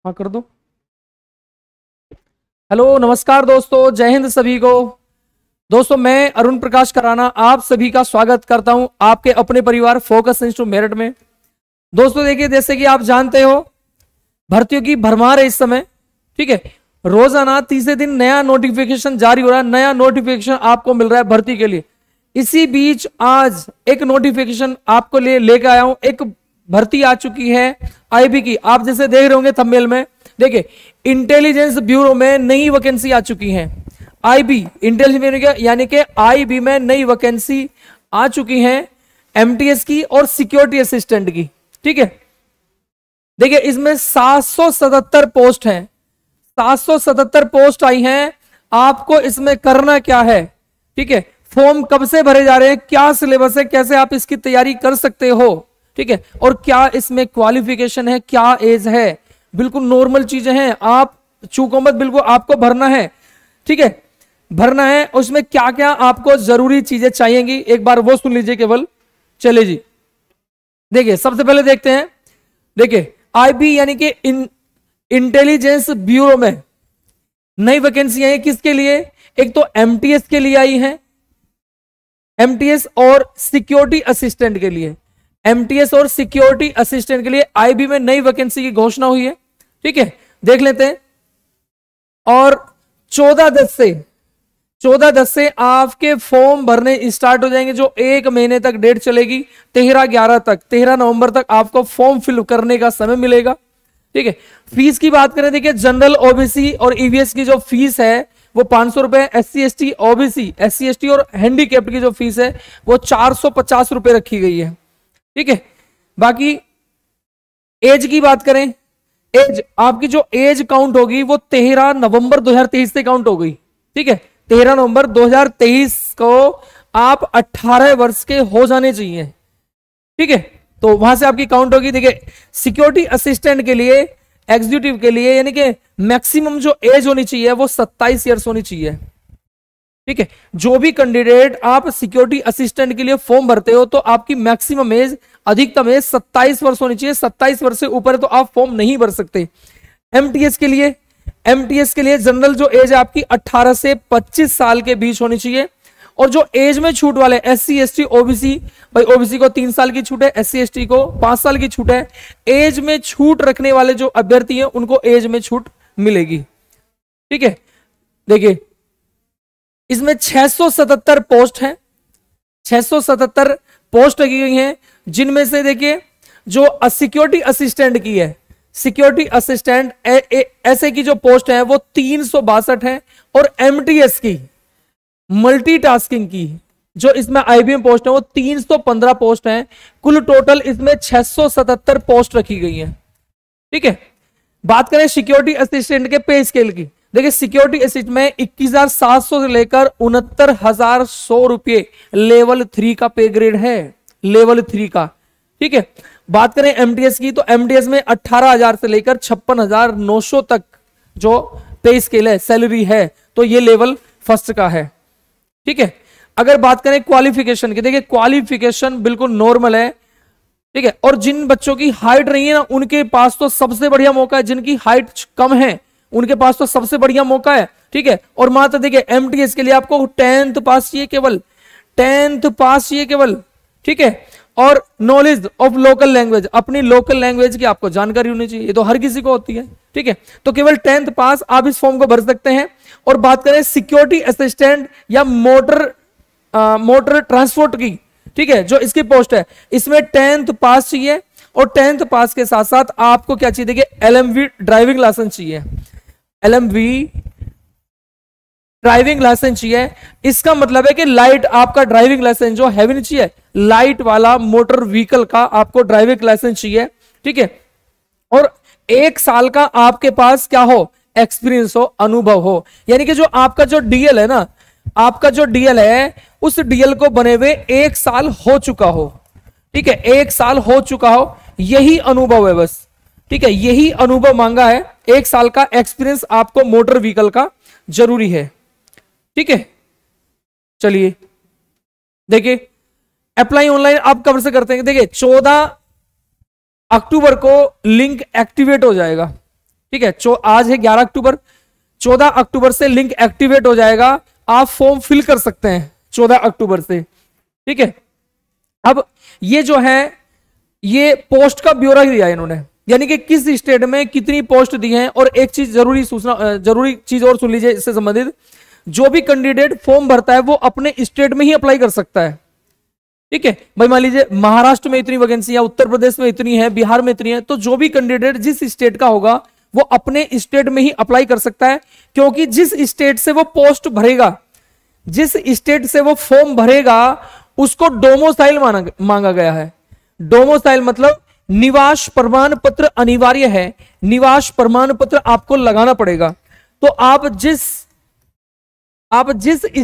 हाँ कर दो। हेलो नमस्कार दोस्तों, जय हिंद सभी को। दोस्तों मैं अरुण प्रकाश कराना आप सभी का स्वागत करता हूं आपके अपने परिवार फोकस इंस्टीट्यूट मेरठ में। दोस्तों देखिए, जैसे कि आप जानते हो भर्तियों की भरमार है इस समय। ठीक है, रोजाना तीसरे दिन नया नोटिफिकेशन जारी हो रहा है, नया नोटिफिकेशन आपको मिल रहा है भर्ती के लिए। इसी बीच आज एक नोटिफिकेशन आपको लेकर आया हूं। एक भर्ती आ चुकी है आईबी की, आप जैसे देख रहे होंगे थंबनेल में। देखिए, इंटेलिजेंस ब्यूरो में नई वैकेंसी आ चुकी है। आईबी इंटेलिजेंस ब्यूरो यानी कि आईबी में नई वैकेंसी आ चुकी है एमटीएस की और सिक्योरिटी असिस्टेंट की। ठीक है, देखिए इसमें 777 पोस्ट हैं, 777 पोस्ट आई हैं। आपको इसमें करना क्या है? ठीक है, फॉर्म कब से भरे जा रहे हैं, क्या सिलेबस है, कैसे आप इसकी तैयारी कर सकते हो, ठीक है, और क्या इसमें क्वालिफिकेशन है, क्या एज है, बिल्कुल नॉर्मल चीजें हैं। आप चूको मत, बिल्कुल आपको भरना है। ठीक है, भरना है। उसमें क्या क्या आपको जरूरी चीजें चाहिएंगी एक बार वो सुन लीजिए केवल। चलिए जी, देखिए सबसे पहले देखते हैं। देखिए आईबी यानी कि इंटेलिजेंस ब्यूरो में नई वैकेंसी आई है। किसके लिए? एक तो एमटीएस के लिए आई है, एमटीएस और सिक्योरिटी असिस्टेंट के लिए। एमटीएस और सिक्योरिटी असिस्टेंट के लिए आईबी में नई वैकेंसी की घोषणा हुई है। ठीक है, देख लेते हैं। और 14/10 से आपके फॉर्म भरने स्टार्ट हो जाएंगे, जो एक महीने तक डेट चलेगी। 13 नवंबर तक आपको फॉर्म फिल करने का समय मिलेगा। ठीक है, फीस की बात करें, देखिए जनरल ओबीसी और ईवीएस की जो फीस है वो 500 रुपए, SC ST OBC, SC ST और हैंडीकैप्ड की जो फीस है वो 450 रुपए रखी गई है। ठीक है, बाकी एज की बात करें, एज आपकी जो एज काउंट होगी वो 13 नवंबर 2023 से काउंट हो गई। ठीक है, 13 नवंबर 2023 को आप 18 वर्ष के हो जाने चाहिए। ठीक है, तो वहां से आपकी काउंट होगी। देखिए सिक्योरिटी असिस्टेंट के लिए, एग्जीक्यूटिव के लिए यानी कि मैक्सिमम जो एज होनी चाहिए वो 27 ईयर्स होनी चाहिए। ठीक है, जो भी कैंडिडेट आप सिक्योरिटी असिस्टेंट के लिए फॉर्म भरते हो तो आपकी मैक्सिमम एज, अधिकतम एज 27 वर्ष होनी चाहिए। 27 वर्ष से ऊपर तो आप फॉर्म नहीं भर सकते। एमटीएस के लिए जनरल जो एज है आपकी 18 से 25 साल के बीच होनी चाहिए। और जो एज में छूट वाले SC ST ओबीसी, भाई ओबीसी को 3 साल की छूट है, SC ST को 5 साल की छूट है। एज में छूट रखने वाले जो अभ्यर्थी हैं उनको एज में छूट मिलेगी। ठीक है, देखिए इसमें 677 पोस्ट हैं, 677 पोस्ट लगी गई हैं, जिनमें से देखिए जो सिक्योरिटी असिस्टेंट की है, सिक्योरिटी असिस्टेंट ऐसे की जो पोस्ट है वो 362 है। और एमटीएस की, मल्टीटास्किंग की जो इसमें आईबीएम पोस्ट है वो 315 पोस्ट है। कुल टोटल इसमें 677 पोस्ट रखी गई है। ठीक है, बात करें सिक्योरिटी असिस्टेंट के पे स्केल की, देखिए सिक्योरिटी असिस्टेंट में 21,700 से लेकर 69,100 रुपये लेवल 3 का पे ग्रेड है, लेवल 3 का। ठीक है, बात करें एमटीएस की तो एमटीएस में 18,000 से लेकर 56,900 तक जो पे स्केल है, सैलरी है, तो ये लेवल फर्स्ट का है। ठीक है, अगर बात करें क्वालिफिकेशन की, देखिए क्वालिफिकेशन बिल्कुल नॉर्मल है। ठीक है, और जिन बच्चों की हाइट नहीं है ना उनके पास तो सबसे बढ़िया मौका है, जिनकी हाइट कम है उनके पास तो सबसे बढ़िया मौका है। ठीक है, और मात्र देखिए एमटीएस के लिए आपको 10th पास चाहिए, केवल 10th पास चाहिए केवल। ठीक है, और नॉलेज ऑफ लोकल लैंग्वेज, अपनी लोकल लैंग्वेज की आपको जानकारी होनी चाहिए, ये तो हर किसी को होती है। ठीक है, तो केवल 10th पास आप इस फॉर्म को भर सकते हैं। और बात करें सिक्योरिटी असिस्टेंट या मोटर ट्रांसपोर्ट की, ठीक है, जो इसकी पोस्ट है इसमें 10th पास चाहिए। और 10th पास के साथ साथ आपको क्या चाहिए? देखिए LMV ड्राइविंग लाइसेंस चाहिए, LMV ड्राइविंग लाइसेंस चाहिए। इसका मतलब है कि लाइट आपका ड्राइविंग लाइसेंस जो हैवी नहीं चाहिए, लाइट वाला मोटर व्हीकल का आपको ड्राइविंग लाइसेंस चाहिए। ठीक है, और 1 साल का आपके पास क्या हो? एक्सपीरियंस हो, अनुभव हो, यानी कि जो आपका जो डीएल है ना, आपका जो डीएल है उस डीएल को बने हुए 1 साल हो चुका हो। ठीक है, 1 साल हो चुका हो, यही अनुभव है बस। ठीक है, यही अनुभव मांगा है। 1 साल का एक्सपीरियंस आपको मोटर व्हीकल का जरूरी है। ठीक है, चलिए देखिए अप्लाई ऑनलाइन आप कब से करते हैं? देखिए 14 अक्टूबर को लिंक एक्टिवेट हो जाएगा। ठीक है, आज है 11 अक्टूबर, 14 अक्टूबर से लिंक एक्टिवेट हो जाएगा, आप फॉर्म फिल कर सकते हैं 14 अक्टूबर से। ठीक है, अब ये जो है ये पोस्ट का ब्यौरा दिया है इन्होंने, यानी कि किस स्टेट में कितनी पोस्ट दी है। और एक चीज जरूरी चीज और सुन लीजिए इससे संबंधित, जो भी कैंडिडेट फॉर्म भरता है वो अपने स्टेट में ही अप्लाई कर सकता है। ठीक है भाई, मान लीजिए महाराष्ट्र में इतनी वैकेंसी है, उत्तर प्रदेश में इतनी है, बिहार में इतनी है, तो जो भी कैंडिडेट जिस स्टेट का होगा वो अपने स्टेट में ही अप्लाई कर सकता है, क्योंकि जिस स्टेट से वो पोस्ट भरेगा, जिस स्टेट से वो फॉर्म भरेगा, उसको डोमिसाइल मांगा गया है। डोमिसाइल मतलब निवास प्रमाण पत्र अनिवार्य है, निवास प्रमाण पत्र आपको लगाना पड़ेगा। तो आप जिस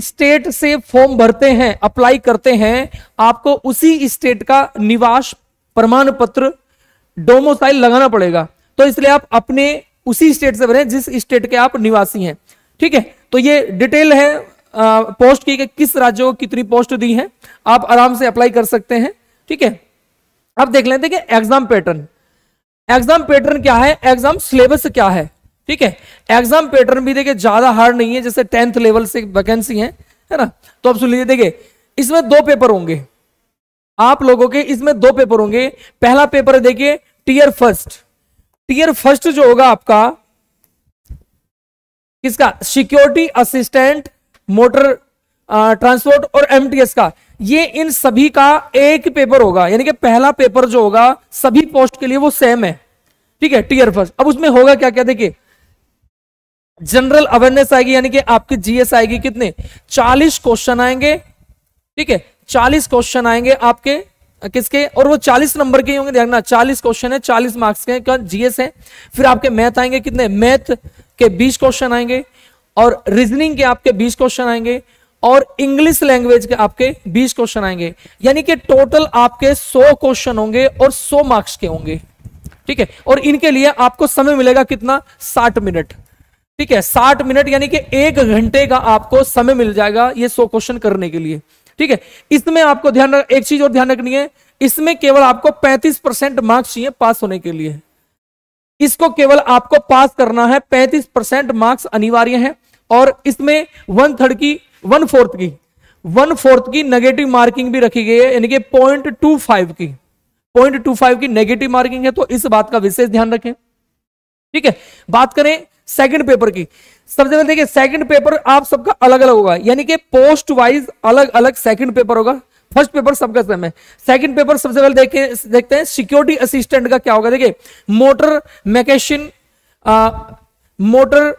स्टेट से फॉर्म भरते हैं, अप्लाई करते हैं, आपको उसी स्टेट का निवास प्रमाण पत्र डोमिसाइल लगाना पड़ेगा। तो इसलिए आप अपने उसी स्टेट से भरें जिस स्टेट के आप निवासी हैं। ठीक है, तो ये डिटेल है पोस्ट की कि किस राज्यों को कितनी पोस्ट दी है, आप आराम से अप्लाई कर सकते हैं। ठीक है, अब देख लेते हैं कि एग्जाम पैटर्न, एग्जाम पैटर्न क्या है, एग्जाम सिलेबस क्या है। ठीक है, एग्जाम पैटर्न भी देखिए ज्यादा हार्ड नहीं है, जैसे 10th लेवल से वैकेंसी है ना। तो अब सुन लीजिए, देखिए इसमें 2 पेपर होंगे आप लोगों के, इसमें 2 पेपर होंगे। पहला पेपर है देखिए टीयर फर्स्ट, टीयर फर्स्ट जो होगा आपका किसका, सिक्योरिटी असिस्टेंट, मोटर ट्रांसपोर्ट और एमटीएस का, ये इन सभी का एक पेपर होगा, यानी कि पहला पेपर जो होगा सभी पोस्ट के लिए वो सेम है। ठीक है, टीयर फर्स्ट। अब उसमें होगा क्या क्या, देखिए जनरल अवेयरनेस आएगी, यानी कि आपकी जीएस आएगी, कितने 40 क्वेश्चन आएंगे। ठीक है, 40 क्वेश्चन आएंगे आपके किसके, और वो 40 नंबर के होंगे, देखना 40 क्वेश्चन है, 40 मार्क्स के जीएस है। फिर आपके मैथ आएंगे, कितने मैथ के 20 क्वेश्चन आएंगे, और रीजनिंग के आपके 20 क्वेश्चन आएंगे, और इंग्लिश लैंग्वेज के आपके 20 क्वेश्चन आएंगे, यानी कि टोटल आपके 100 क्वेश्चन होंगे और 100 मार्क्स के होंगे। ठीक है, और इनके लिए आपको समय मिलेगा कितना, 60 मिनट। ठीक है, 60 मिनट यानी कि 1 घंटे का आपको समय मिल जाएगा ये 100 क्वेश्चन करने के लिए। ठीक है, इसमें आपको एक चीज और ध्यान रखनी है, इसमें केवल आपको 35% मार्क्स चाहिए पास होने के लिए। इसको केवल आपको पास करना है, 35% मार्क्स अनिवार्य है। और इसमें 1/4 की नेगेटिव मार्किंग भी रखी गई है, यानी कि 0.25 की नेगेटिव मार्किंग है, तो इस बात का विशेष ध्यान रखें। ठीक है, बात करें सेकंड पेपर की, सबसे पहले देखिए सेकंड पेपर आप सबका अलग अलग होगा, यानी कि पोस्ट वाइज अलग अलग सेकंड पेपर होगा। फर्स्ट पेपर सबका सेम है, सेकंड पेपर सबसे पहले देखते हैं सिक्योरिटी असिस्टेंट का क्या होगा। देखिए मोटर मैकेनिशियन, मोटर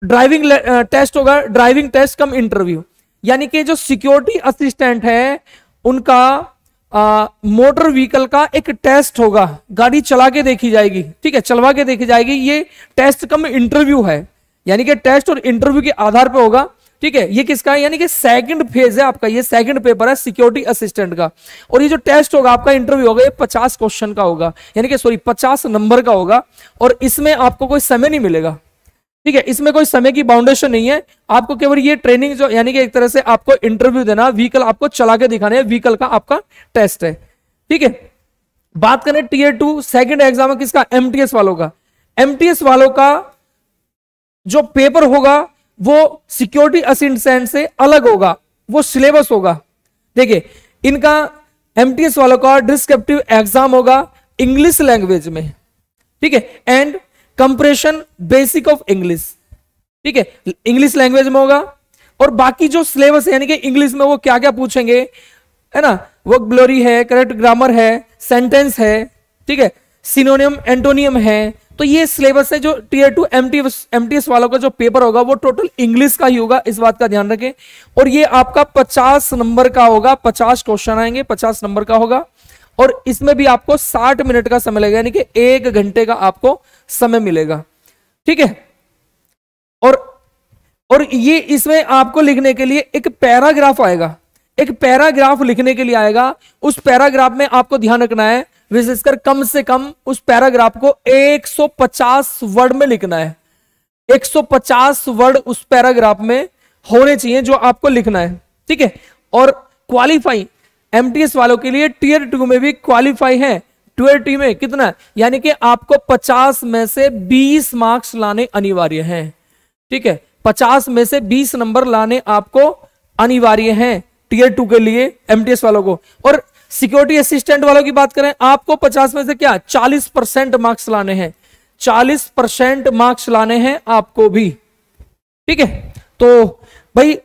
ड्राइविंग टेस्ट होगा, ड्राइविंग टेस्ट कम इंटरव्यू, यानी कि जो सिक्योरिटी असिस्टेंट है उनका मोटर व्हीकल का एक टेस्ट होगा, गाड़ी चला के देखी जाएगी। ठीक है, चलवा के देखी जाएगी, ये टेस्ट कम इंटरव्यू है, यानी कि टेस्ट और इंटरव्यू के आधार पे होगा। ठीक है, ये किसका है, यानी कि सेकंड फेज है आपका, ये सेकंड पेपर है सिक्योरिटी असिस्टेंट का। और ये जो टेस्ट होगा आपका, इंटरव्यू होगा, ये 50 क्वेश्चन का होगा, यानी कि 50 नंबर का होगा, और इसमें आपको कोई समय नहीं मिलेगा। ठीक है, इसमें कोई समय की बाउंडेशन नहीं है, आपको केवल ये ट्रेनिंग जो, यानी कि एक तरह से आपको इंटरव्यू देना, व्हीकल आपको चला के दिखाना है, व्हीकल का आपका टेस्ट है। ठीक है, बात करें टीयर 2 सेकंड एग्जाम है किसका, एमटीएस वालों का। एमटीएस वालों का जो पेपर होगा वो सिक्योरिटी असिस्टेंट से अलग होगा, वो सिलेबस होगा। देखिए इनका एमटीएस वालों का डिस्क्रिप्टिव एग्जाम होगा इंग्लिश लैंग्वेज में। ठीक है, and compression basic of English. ठीक है, इंग्लिश लैंग्वेज में होगा, और बाकी जो सिलेबस है यानी कि इंग्लिश में वो क्या क्या पूछेंगे, है ना, वोकैबुलरी है, करेक्ट ग्रामर है, सेंटेंस है, ठीक है, सिनोनिम एंटोनियम है। तो ये सिलेबस है जो टीयर 2 एमटीएस वालों का जो पेपर होगा वो टोटल इंग्लिश का ही होगा, इस बात का ध्यान रखें। और ये आपका 50 नंबर का होगा, 50 क्वेश्चन आएंगे, 50 नंबर का होगा, और इसमें भी आपको 60 मिनट का समय लगेगा, यानी कि 1 घंटे का आपको समय मिलेगा। ठीक है, और ये इसमें आपको लिखने के लिए एक पैराग्राफ आएगा, एक पैराग्राफ लिखने के लिए आएगा। उस पैराग्राफ में आपको ध्यान रखना है, विशेषकर कम से कम उस पैराग्राफ को 150 वर्ड में लिखना है। 150 वर्ड उस पैराग्राफ में होने चाहिए जो आपको लिखना है। ठीक है, और क्वालिफाई एमटीएस वालों के लिए टीयर 2 में भी क्वालिफाई है, ट्वेल्टी में कितना है, यानी कि आपको 50 में से 20 मार्क्स लाने अनिवार्य हैं। ठीक है, 50 में से 20 नंबर लाने आपको अनिवार्य हैं टीयर 2 के लिए एमटीएस वालों को। और सिक्योरिटी असिस्टेंट वालों की बात करें, आपको 50 में से क्या 40% मार्क्स लाने हैं, 40% मार्क्स लाने हैं आपको भी। ठीक है, तो भाई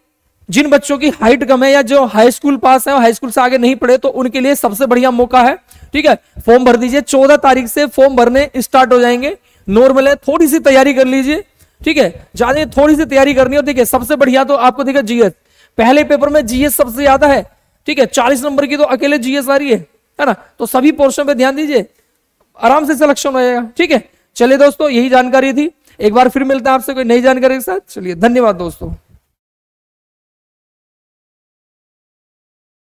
जिन बच्चों की हाइट कम है या जो हाई स्कूल पास है और हाई स्कूल से आगे नहीं पढ़े, तो उनके लिए सबसे बढ़िया मौका है। ठीक है, फॉर्म भर दीजिए, 14 तारीख से फॉर्म भरने स्टार्ट हो जाएंगे। नॉर्मल है, थोड़ी सी तैयारी कर लीजिए। ठीक है, ज्यादा थोड़ी सी तैयारी करनी है। देखिए सबसे बढ़िया तो आपको देखिए जीएस, पहले पेपर में जीएस सबसे ज्यादा है। ठीक है, 40 नंबर की तो अकेले जीएस आ रही है ना, तो सभी पोर्शन पे ध्यान दीजिए, आराम से सिलेक्शन हो जाएगा। ठीक है, चलिए दोस्तों, यही जानकारी थी। एक बार फिर मिलते हैं आपसे कोई नई जानकारी के साथ। चलिए, धन्यवाद दोस्तों।